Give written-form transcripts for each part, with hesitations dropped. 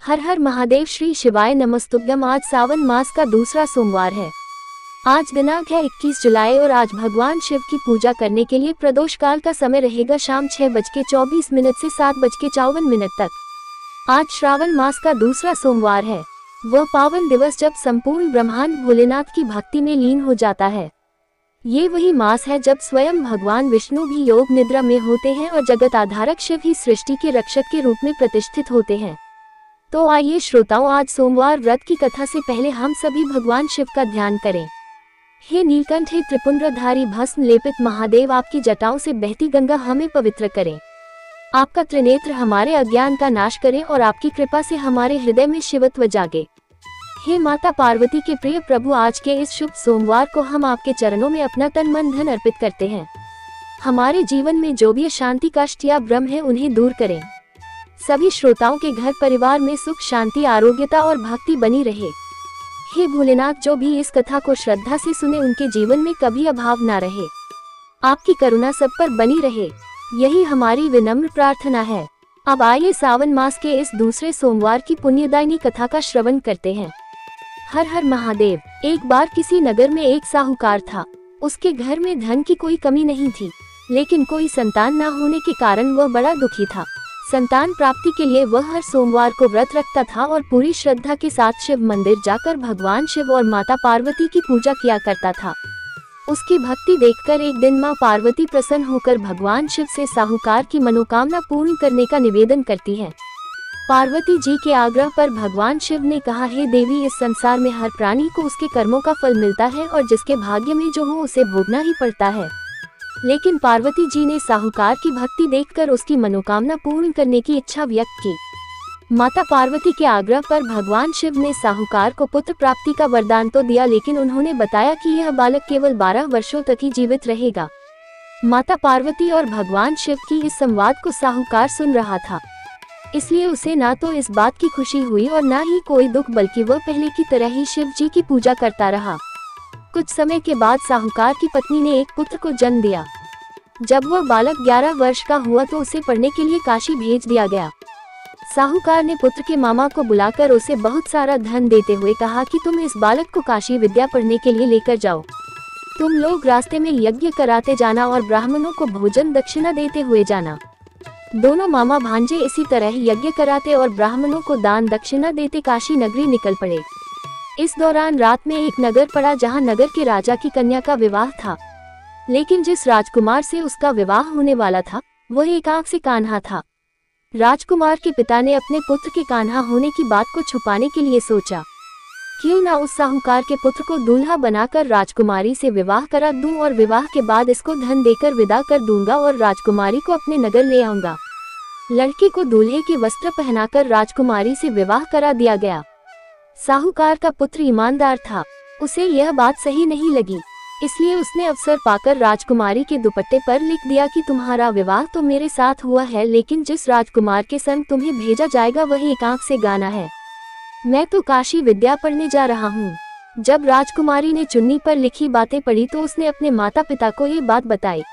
हर हर महादेव, श्री शिवाय नमस्तुभ्यम। आज सावन मास का दूसरा सोमवार है। आज दिनांक है 21 जुलाई और आज भगवान शिव की पूजा करने के लिए प्रदोष काल का समय रहेगा शाम 6:24 से 7:54 तक। आज श्रावण मास का दूसरा सोमवार है। वह पावन दिवस जब संपूर्ण ब्रह्मांड भोलेनाथ की भक्ति में लीन हो जाता है। ये वही मास है जब स्वयं भगवान विष्णु भी योग निद्रा में होते हैं और जगत आधारक शिव ही सृष्टि के रक्षक के रूप में प्रतिष्ठित होते हैं। तो आइए श्रोताओं, आज सोमवार व्रत की कथा से पहले हम सभी भगवान शिव का ध्यान करें। हे नीलकंठ, हे त्रिपुंड्रधारी भस्म लेपित महादेव, आपकी जटाओं से बहती गंगा हमें पवित्र करें। आपका त्रिनेत्र हमारे अज्ञान का नाश करे और आपकी कृपा से हमारे हृदय में शिवत्व जागे। हे माता पार्वती के प्रिय प्रभु, आज के इस शुभ सोमवार को हम आपके चरणों में अपना तन मन धन अर्पित करते हैं। हमारे जीवन में जो भी अशांति, कष्ट या भ्रम है उन्हें दूर करें। सभी श्रोताओं के घर परिवार में सुख, शांति, आरोग्यता और भक्ति बनी रहे। हे भोलेनाथ, जो भी इस कथा को श्रद्धा से सुने उनके जीवन में कभी अभाव ना रहे। आपकी करुणा सब पर बनी रहे, यही हमारी विनम्र प्रार्थना है। अब आइए सावन मास के इस दूसरे सोमवार की पुण्यदायिनी कथा का श्रवण करते हैं। हर हर महादेव। एक बार किसी नगर में एक साहूकार था। उसके घर में धन की कोई कमी नहीं थी, लेकिन कोई संतान न होने के कारण वह बड़ा दुखी था। संतान प्राप्ति के लिए वह हर सोमवार को व्रत रखता था और पूरी श्रद्धा के साथ शिव मंदिर जाकर भगवान शिव और माता पार्वती की पूजा किया करता था। उसकी भक्ति देखकर एक दिन माँ पार्वती प्रसन्न होकर भगवान शिव से साहूकार की मनोकामना पूर्ण करने का निवेदन करती है। पार्वती जी के आग्रह पर भगवान शिव ने कहा, हे देवी, इस संसार में हर प्राणी को उसके कर्मों का फल मिलता है और जिसके भाग्य में जो हो उसे भोगना ही पड़ता है। लेकिन पार्वती जी ने साहूकार की भक्ति देखकर उसकी मनोकामना पूर्ण करने की इच्छा व्यक्त की। माता पार्वती के आग्रह पर भगवान शिव ने साहूकार को पुत्र प्राप्ति का वरदान तो दिया, लेकिन उन्होंने बताया कि यह बालक केवल 12 वर्षों तक ही जीवित रहेगा। माता पार्वती और भगवान शिव की इस संवाद को साहूकार सुन रहा था, इसलिए उसे ना तो इस बात की खुशी हुई और ना ही कोई दुख, बल्कि वह पहले की तरह ही शिव जी की पूजा करता रहा। कुछ समय के बाद साहूकार की पत्नी ने एक पुत्र को जन्म दिया। जब वह बालक 11 वर्ष का हुआ तो उसे पढ़ने के लिए काशी भेज दिया गया। साहूकार ने पुत्र के मामा को बुलाकर उसे बहुत सारा धन देते हुए कहा कि तुम इस बालक को काशी विद्या पढ़ने के लिए लेकर जाओ। तुम लोग रास्ते में यज्ञ कराते जाना और ब्राह्मणों को भोजन दक्षिणा देते हुए जाना। दोनों मामा भांजे इसी तरह यज्ञ कराते और ब्राह्मणों को दान दक्षिणा देते काशी नगरी निकल पड़े। इस दौरान रात में एक नगर पड़ा जहां नगर के राजा की कन्या का विवाह था, लेकिन जिस राजकुमार से उसका विवाह होने वाला था वह एक आंख से कान्हा था। राजकुमार के पिता ने अपने पुत्र के कान्हा होने की बात को छुपाने के लिए सोचा, क्यों ना उस साहूकार के पुत्र को दूल्हा बनाकर राजकुमारी से विवाह करा दूं और विवाह के बाद इसको धन देकर विदा कर दूंगा और राजकुमारी को अपने नगर ले आऊंगा। लड़के को दूल्हे के वस्त्र पहनाकर राजकुमारी से विवाह करा दिया गया। साहूकार का पुत्र ईमानदार था, उसे यह बात सही नहीं लगी, इसलिए उसने अवसर पाकर राजकुमारी के दुपट्टे पर लिख दिया कि तुम्हारा विवाह तो मेरे साथ हुआ है, लेकिन जिस राजकुमार के संग तुम्हें भेजा जाएगा वह एक आंख से गाना है। मैं तो काशी विद्या पढ़ने जा रहा हूँ। जब राजकुमारी ने चुन्नी पर लिखी बातें पढ़ी तो उसने अपने माता पिता को ये बात बताई।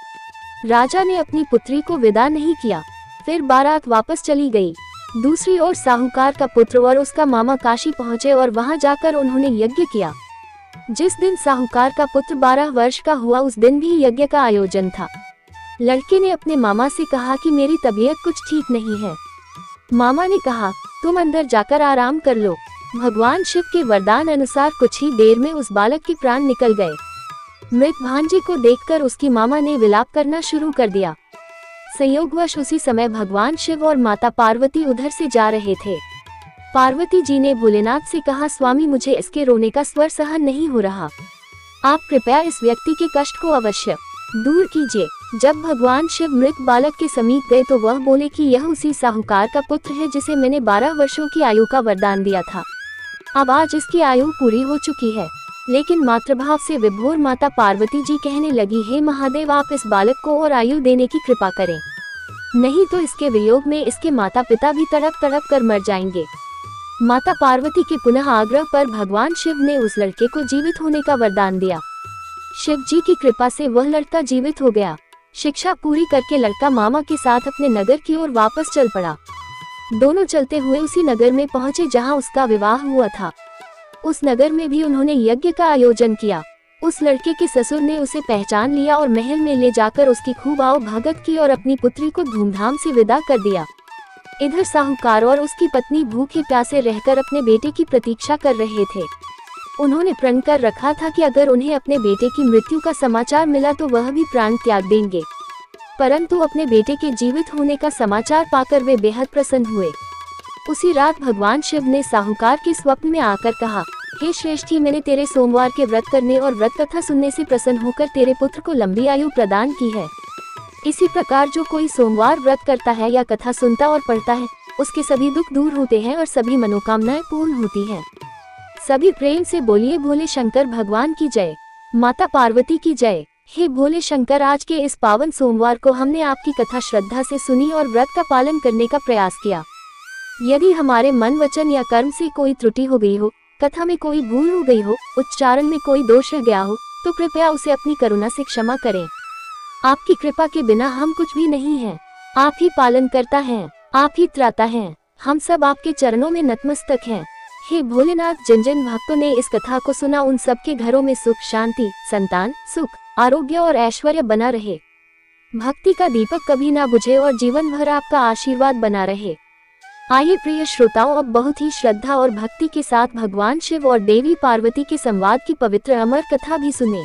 राजा ने अपनी पुत्री को विदा नहीं किया, फिर बारात वापस चली गई। दूसरी ओर साहूकार का पुत्र और उसका मामा काशी पहुंचे और वहां जाकर उन्होंने यज्ञ किया। जिस दिन साहूकार का पुत्र 12 वर्ष का हुआ उस दिन भी यज्ञ का आयोजन था। लड़के ने अपने मामा से कहा कि मेरी तबीयत कुछ ठीक नहीं है। मामा ने कहा, तुम अंदर जाकर आराम कर लो। भगवान शिव के वरदान अनुसार कुछ ही देर में उस बालक के प्राण निकल गए। मृत भांजे को देखकर उसकी मामा ने विलाप करना शुरू कर दिया। संयोगवश उसी समय भगवान शिव और माता पार्वती उधर से जा रहे थे। पार्वती जी ने भोलेनाथ से कहा, स्वामी, मुझे इसके रोने का स्वर सहन नहीं हो रहा, आप कृपया इस व्यक्ति के कष्ट को अवश्य दूर कीजिए। जब भगवान शिव मृत बालक के समीप गए तो वह बोले कि यह उसी साहूकार का पुत्र है जिसे मैंने 12 वर्षों की आयु का वरदान दिया था। अब आज इसकी आयु पूरी हो चुकी है। लेकिन मातृभाव से विभोर माता पार्वती जी कहने लगी, हे महादेव, आप इस बालक को और आयु देने की कृपा करें, नहीं तो इसके वियोग में इसके माता पिता भी तड़प तड़प कर मर जाएंगे। माता पार्वती के पुनः आग्रह पर भगवान शिव ने उस लड़के को जीवित होने का वरदान दिया। शिव जी की कृपा से वह लड़का जीवित हो गया। शिक्षा पूरी करके लड़का मामा के साथ अपने नगर की ओर वापस चल पड़ा। दोनों चलते हुए उसी नगर में पहुंचे जहां उसका विवाह हुआ था। उस नगर में भी उन्होंने यज्ञ का आयोजन किया। उस लड़के के ससुर ने उसे पहचान लिया और महल में ले जाकर उसकी खूब आओ भगत की और अपनी पुत्री को धूमधाम से विदा कर दिया। इधर साहूकार और उसकी पत्नी भूखे प्यासे रहकर अपने बेटे की प्रतीक्षा कर रहे थे। उन्होंने प्रण कर रखा था कि अगर उन्हें अपने बेटे की मृत्यु का समाचार मिला तो वह भी प्राण त्याग देंगे, परंतु अपने बेटे के जीवित होने का समाचार पाकर वे बेहद प्रसन्न हुए। उसी रात भगवान शिव ने साहूकार के स्वप्न में आकर कहा, हे श्रेष्ठी, मैंने तेरे सोमवार के व्रत करने और व्रत कथा सुनने से प्रसन्न होकर तेरे पुत्र को लंबी आयु प्रदान की है। इसी प्रकार जो कोई सोमवार व्रत करता है या कथा सुनता और पढ़ता है, उसके सभी दुख दूर होते हैं और सभी मनोकामनाएं पूर्ण होती हैं। सभी प्रेम से बोलिए भोले शंकर भगवान की जय, माता पार्वती की जय। हे भोले शंकर, आज के इस पावन सोमवार को हमने आपकी कथा श्रद्धा से सुनी और व्रत का पालन करने का प्रयास किया। यदि हमारे मन, वचन या कर्म से कोई त्रुटि हो गई हो, कथा में कोई भूल हो गई हो, उच्चारण में कोई दोष रह गया हो, तो कृपया उसे अपनी करुणा से क्षमा करें। आपकी कृपा के बिना हम कुछ भी नहीं हैं। आप ही पालन करता है, आप ही त्राता है। हम सब आपके चरणों में नतमस्तक हैं। हे भोलेनाथ, जिन जिन भक्तों ने इस कथा को सुना उन सबके घरों में सुख, शांति, संतान, सुख, आरोग्य और ऐश्वर्य बना रहे। भक्ति का दीपक कभी ना बुझे और जीवन भर आपका आशीर्वाद बना रहे। आइए प्रिय श्रोताओं, अब बहुत ही श्रद्धा और भक्ति के साथ भगवान शिव और देवी पार्वती के संवाद की पवित्र अमर कथा भी सुने।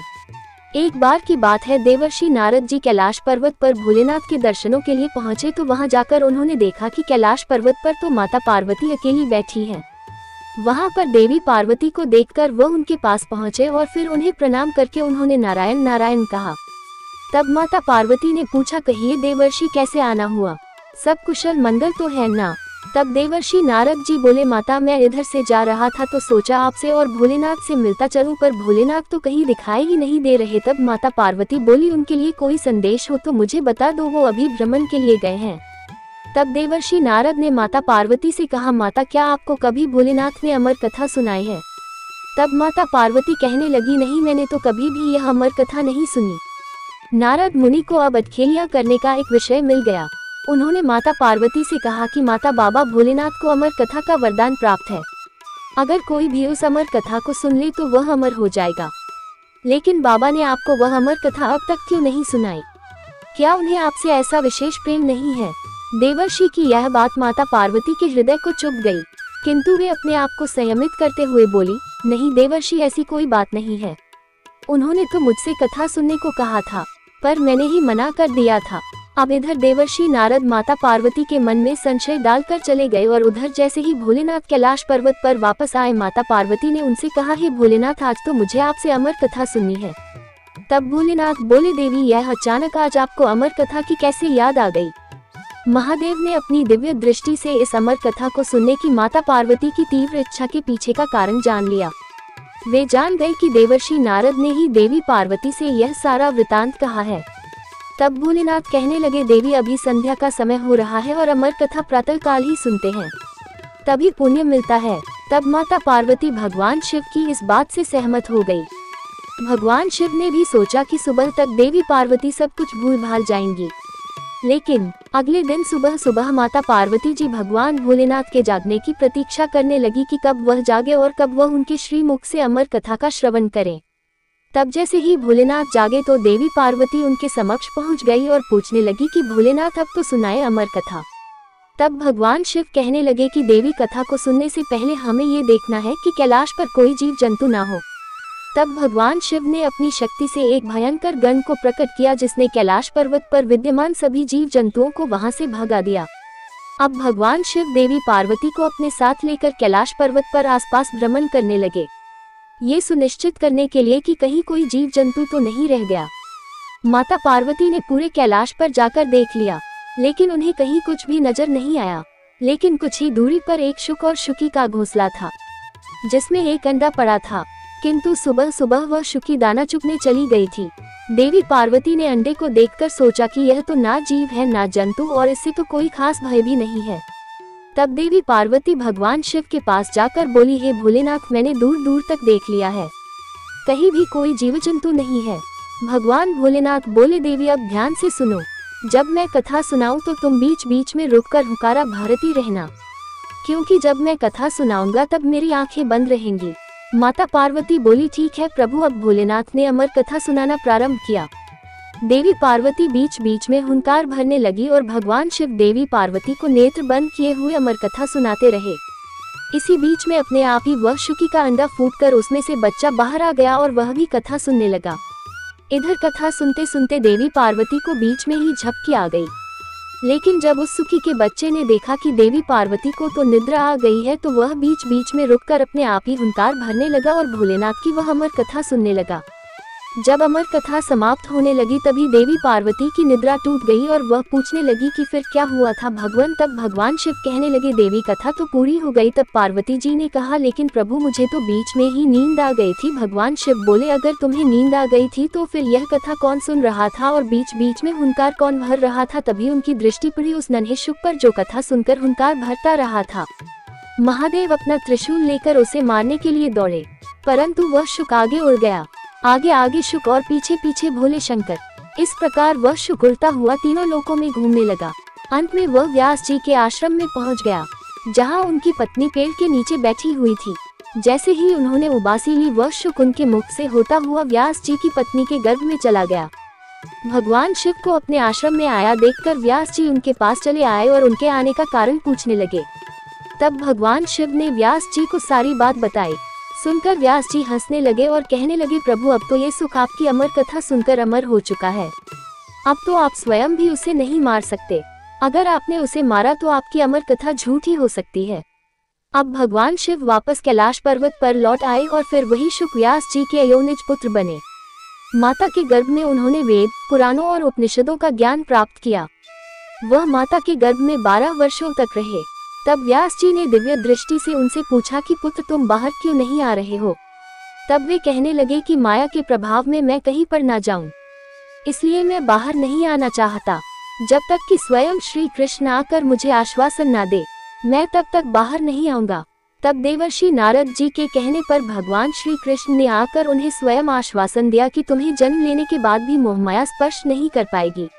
एक बार की बात है, देवर्षि नारद जी कैलाश पर्वत पर भोलेनाथ के दर्शनों के लिए पहुंचे तो वहां जाकर उन्होंने देखा कि कैलाश पर्वत पर तो माता पार्वती अकेली बैठी हैं। वहां पर देवी पार्वती को देखकर वह उनके पास पहुंचे और फिर उन्हें प्रणाम करके उन्होंने नारायण नारायण कहा। तब माता पार्वती ने पूछा, कहिए देवर्षि, कैसे आना हुआ? सब कुशल मंगल तो है ना? तब देवर्षि नारद जी बोले, माता, मैं इधर से जा रहा था तो सोचा आपसे और भोलेनाथ से मिलता चलूं, पर भोलेनाथ तो कहीं दिखाई ही नहीं दे रहे। तब माता पार्वती बोली, उनके लिए कोई संदेश हो तो मुझे बता दो, वो अभी भ्रमण के लिए गए हैं। तब देवर्षि नारद ने माता पार्वती से कहा, माता, क्या आपको कभी भोलेनाथ ने अमर कथा सुनाई है? तब माता पार्वती कहने लगी, नहीं, मैंने तो कभी भी यह अमर कथा नहीं सुनी। नारद मुनि को अब अटखेलियां करने का एक विषय मिल गया। उन्होंने माता पार्वती से कहा कि माता, बाबा भोलेनाथ को अमर कथा का वरदान प्राप्त है। अगर कोई भी उस अमर कथा को सुन ले तो वह अमर हो जाएगा। लेकिन बाबा ने आपको वह अमर कथा अब तक क्यों नहीं सुनाई? क्या उन्हें आपसे ऐसा विशेष प्रेम नहीं है? देवर्षि की यह बात माता पार्वती के हृदय को चुभ गई, किंतु वे अपने आप को संयमित करते हुए बोली, नहीं देवर्षि, ऐसी कोई बात नहीं है। उन्होंने तो मुझसे कथा सुनने को कहा था, पर मैंने ही मना कर दिया था। अब इधर देवर्षि नारद माता पार्वती के मन में संशय डालकर चले गए और उधर जैसे ही भोलेनाथ कैलाश पर्वत पर वापस आए, माता पार्वती ने उनसे कहा, हे भोलेनाथ, आज तो मुझे आपसे अमर कथा सुननी है। तब भोलेनाथ बोले, देवी, यह अचानक आज आपको अमर कथा की कैसे याद आ गई? महादेव ने अपनी दिव्य दृष्टि से इस अमर कथा को सुनने की माता पार्वती की तीव्र इच्छा के पीछे का कारण जान लिया। वे जान गए कि देवर्षि नारद ने ही देवी पार्वती से यह सारा वृतांत कहा है। तब भोलेनाथ कहने लगे, देवी, अभी संध्या का समय हो रहा है और अमर कथा प्रातः काल ही सुनते हैं, तभी पुण्य मिलता है। तब माता पार्वती भगवान शिव की इस बात से सहमत हो गई। भगवान शिव ने भी सोचा कि सुबह तक देवी पार्वती सब कुछ भूल भाल जाएंगी, लेकिन अगले दिन सुबह सुबह माता पार्वती जी भगवान भोलेनाथ के जागने की प्रतीक्षा करने लगी कि कब वह जागे और कब वह उनके श्रीमुख से अमर कथा का श्रवण करें। तब जैसे ही भोलेनाथ जागे तो देवी पार्वती उनके समक्ष पहुंच गई और पूछने लगी कि भोलेनाथ, अब तो सुनाए अमर कथा। तब भगवान शिव कहने लगे कि देवी, कथा को सुनने से पहले हमें ये देखना है कि कैलाश पर कोई जीव जंतु ना हो। तब भगवान शिव ने अपनी शक्ति से एक भयंकर गण को प्रकट किया, जिसने कैलाश पर्वत पर विद्यमान सभी जीव जंतुओं को वहां से भगा दिया। अब भगवान शिव देवी पार्वती को अपने साथ लेकर कैलाश पर्वत पर आसपास भ्रमण करने लगे, ये सुनिश्चित करने के लिए कि कहीं कोई जीव जंतु तो नहीं रह गया। माता पार्वती ने पूरे कैलाश पर जाकर देख लिया, लेकिन उन्हें कहीं कुछ भी नजर नहीं आया। लेकिन कुछ ही दूरी पर एक शुक और शुकी का घोंसला था, जिसमें एक अंडा पड़ा था, किंतु सुबह सुबह वह शुकी दाना चुगने चली गई थी। देवी पार्वती ने अंडे को देखकर सोचा कि यह तो ना जीव है ना जंतु और इससे तो कोई खास भय भी नहीं है। तब देवी पार्वती भगवान शिव के पास जाकर बोली, हे भोलेनाथ, मैंने दूर दूर तक देख लिया है, कहीं भी कोई जीव जंतु नहीं है। भगवान भोलेनाथ बोले, देवी, अब ध्यान से सुनो। जब मैं कथा सुनाऊं तो तुम बीच बीच में रुककर हुकारा भरती रहना, क्योंकि जब मैं कथा सुनाऊंगा तब मेरी आंखें बंद रहेंगी। माता पार्वती बोली, ठीक है प्रभु। अब भोलेनाथ ने अमर कथा सुनाना प्रारंभ किया। देवी पार्वती बीच बीच में हुंकार भरने लगी और भगवान शिव देवी पार्वती को नेत्र बंद किए हुए अमर कथा सुनाते रहे। इसी बीच में अपने आप ही वह शुकी का अंडा फूटकर उसमें से बच्चा बाहर आ गया और वह भी कथा सुनने लगा। इधर कथा सुनते सुनते देवी पार्वती को बीच में ही झपकी आ गई। लेकिन जब उस सुकी के बच्चे ने देखा कि देवी पार्वती को तो निद्रा आ गई है, तो वह बीच बीच में रुककर अपने आप ही हुंकार भरने लगा और भोलेनाथ की वह अमर कथा सुनने लगा। जब अमर कथा समाप्त होने लगी तभी देवी पार्वती की निद्रा टूट गई और वह पूछने लगी कि फिर क्या हुआ था भगवान। तब भगवान शिव कहने लगे, देवी कथा तो पूरी हो गई। तब पार्वती जी ने कहा, लेकिन प्रभु मुझे तो बीच में ही नींद आ गई थी। भगवान शिव बोले, अगर तुम्हें नींद आ गई थी तो फिर यह कथा कौन सुन रहा था और बीच बीच में हुंकार कौन भर रहा था। तभी उनकी दृष्टि पड़ी उस नन्हे शुक पर जो कथा सुनकर हुंकार भरता रहा था। महादेव अपना त्रिशूल लेकर उसे मारने के लिए दौड़े, परंतु वह शुक आगे उड़ गया। आगे आगे शुक और पीछे पीछे भोले शंकर। इस प्रकार वह शुक उड़ता हुआ तीनों लोकों में घूमने लगा। अंत में वह व्यास जी के आश्रम में पहुंच गया, जहां उनकी पत्नी पेड़ के नीचे बैठी हुई थी। जैसे ही उन्होंने उबासी ली, वह शुक उनके मुख से होता हुआ व्यास जी की पत्नी के गर्भ में चला गया। भगवान शिव को अपने आश्रम में आया देखकर व्यास जी उनके पास चले आए और उनके आने का कारण पूछने लगे। तब भगवान शिव ने व्यास जी को सारी बात बताई। सुनकर व्यास जी हंसने लगे और कहने लगे, प्रभु अब तो ये सुख आपकी अमर कथा सुनकर अमर हो चुका है। अब तो आप स्वयं भी उसे नहीं मार सकते। अगर आपने उसे मारा तो आपकी अमर कथा झूठी हो सकती है। अब भगवान शिव वापस कैलाश पर्वत पर लौट आए और फिर वही शुक व्यास जी के अयोनिज पुत्र बने। माता के गर्भ में उन्होंने वेद, पुराणों और उपनिषदों का ज्ञान प्राप्त किया। वह माता के गर्भ में 12 वर्षों तक रहे। तब व्यास जी ने दिव्य दृष्टि से उनसे पूछा कि पुत्र तुम बाहर क्यों नहीं आ रहे हो। तब वे कहने लगे कि माया के प्रभाव में मैं कहीं पर ना जाऊं, इसलिए मैं बाहर नहीं आना चाहता। जब तक कि स्वयं श्री कृष्ण आकर मुझे आश्वासन ना दे, मैं तब तक बाहर नहीं आऊंगा। तब देवर्षि नारद जी के कहने पर भगवान श्री कृष्ण ने आकर उन्हें स्वयं आश्वासन दिया कि तुम्हें जन्म लेने के बाद भी मोहमाया स्पर्श नहीं कर पाएगी।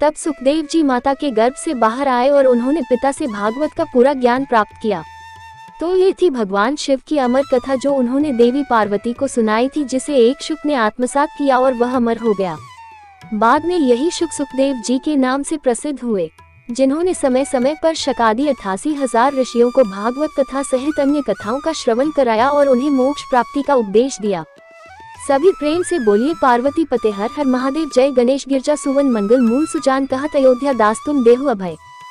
तब सुखदेव जी माता के गर्भ से बाहर आए और उन्होंने पिता से भागवत का पूरा ज्ञान प्राप्त किया। तो ये थी भगवान शिव की अमर कथा जो उन्होंने देवी पार्वती को सुनाई थी, जिसे एक शुक ने आत्मसात किया और वह अमर हो गया। बाद में यही शुक सुखदेव जी के नाम से प्रसिद्ध हुए, जिन्होंने समय समय पर शकादि 88,000 ऋषियों को भागवत कथा सहित अन्य कथाओं का श्रवण कराया और उन्हें मोक्ष प्राप्ति का उपदेश दिया। सभी प्रेम से बोलिए पार्वती पते हर हर महादेव। जय गणेश गिरजा सुवन मंगल मूल सुजान कहत अयोध्या दास तुम देहु अभय।